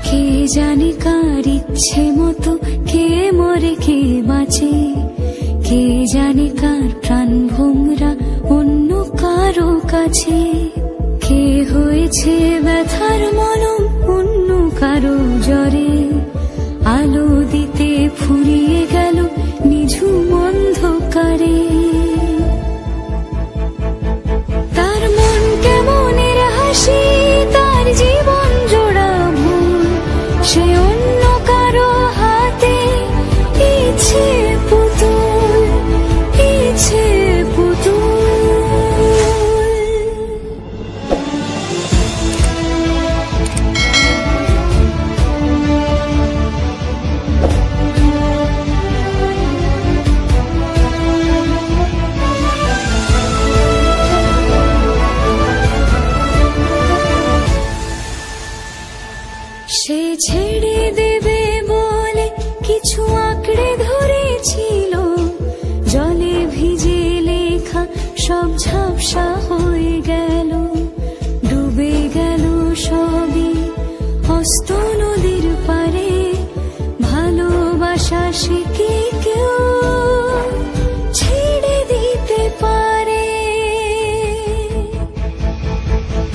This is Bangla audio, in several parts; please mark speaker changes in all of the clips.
Speaker 1: কে জানে কার ইচ্ছে মতো কে মরে কে বাঁচে, কে জানে কার প্রাণ ভোমরা অন্য কারো কাছে। কে হয়েছে ব্যথার মলম অন্য কারো জ্বরে, আলো দিতে ফুরিয়ে গেল নিঝুম অন্ধকারে। তার মন কেমনের হাসি, তার জীবন জোড়া ভুল, সে অন্য কারো হাতে ইচ্ছে পুতুল, ইচ্ছে পুতুল। সে ছেড়ে দেবে বলে কিছু আঁকড়ে ধরেছিল, জলে ভিজে লেখা সব ঝাপসা হয়ে গেল, ডুবে গেল সবই অস্ত নদীর পারে। ভালোবাসা সে কি কেউ ছেড়ে দিতে পারে?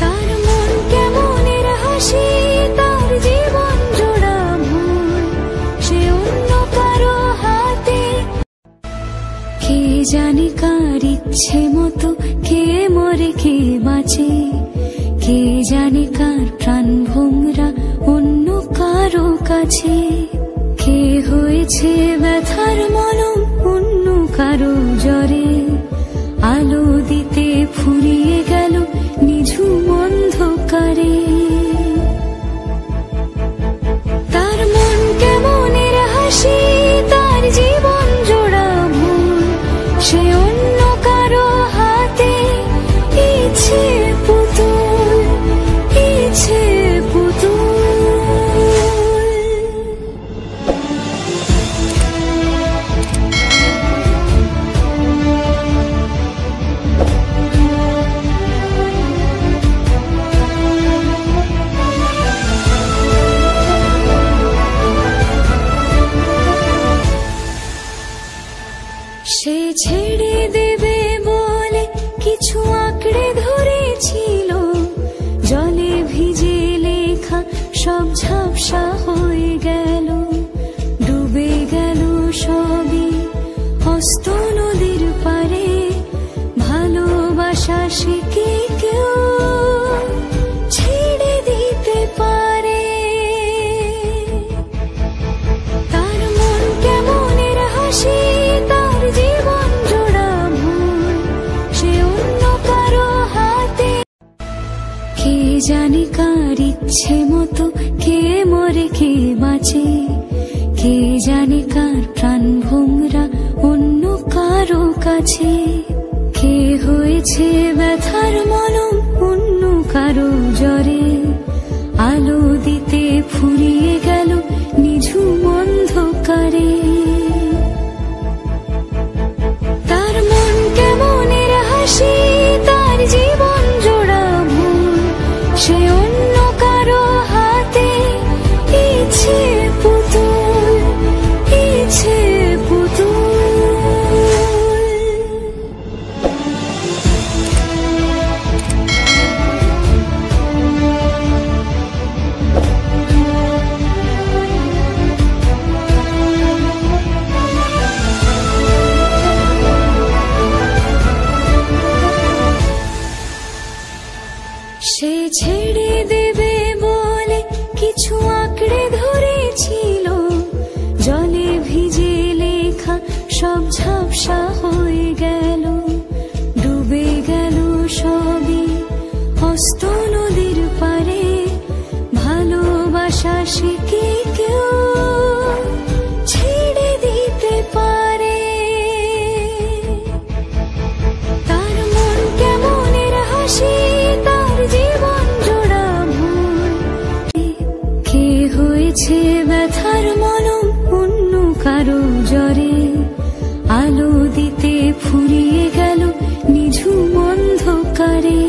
Speaker 1: তার মন কেমনের হাসি, তার জীবন জোড়া ভুল, সে অন্য কারো হাতে। কে জানে কার ইচ্ছে মতো কে মরে কে বাঁচে, কে জানে কার প্রাণ ভোমরা অন্য কারো কাছে। কে হয়েছে ব্যথার মলম অন্য কারো জ্বরে, আলো দিতে ফুরিয়ে গেল নিঝুম অন্ধকারে। তার মন কেমনের হাসি, তার জীবন জোড়া ভুল, সে অন্য কারো হাতে ইচ্ছে পুতুল, ইচ্ছে পুতুল। সে ছেড়ে দেবে বলে কিছু আঁকড়ে ধরেছিল, জলে ভিজে লেখা সব ঝাপসা হয়ে গেল, ডুবে গেল সবই অস্ত নদীর পারে। ভালোবাসা সে কি কেউ ছেড়ে দিতে পারে? তার মন কেমনের হাসি, তার জীবন জোড়া ভুল, সে অন্য কারো হাতে। কে জানে কার ইচ্ছে মতো কে মরে কে বাঁচে, কে জানে কার প্রাণ ভোমরা অন্য কারো কাছে। কে হয়েছে ব্যথার মলম অন্য কারো জ্বরে, আলো দিতে ফুরিয়ে গেল নিঝুম অন্ধকারে। তার মন কেমনের হাসি, তার জীবন জোড়া ভুল, সে অন্য কারো হাতে ইচ্ছে পুতুল, ইচ্ছে পুতুল। সে ছেড়ে দেবে বলে কিছু আঁকড়ে ধরেছিল, জলে ভিজে লেখা সব ঝাপসা হয়ে গেল, ডুবে গেল সবই অস্ত নদীর পারে। ভালোবাসা সে কি কেউ ছেড়ে দিতে পারে? তার মন কেমনের হাসি, তার জীবন জোড়া ভুল, কে হয়েছে ব্যথার মলম অন্য কারো জ্বরে, আলো দিতে ফুরিয়ে গেল নিঝুম অন্ধকারে।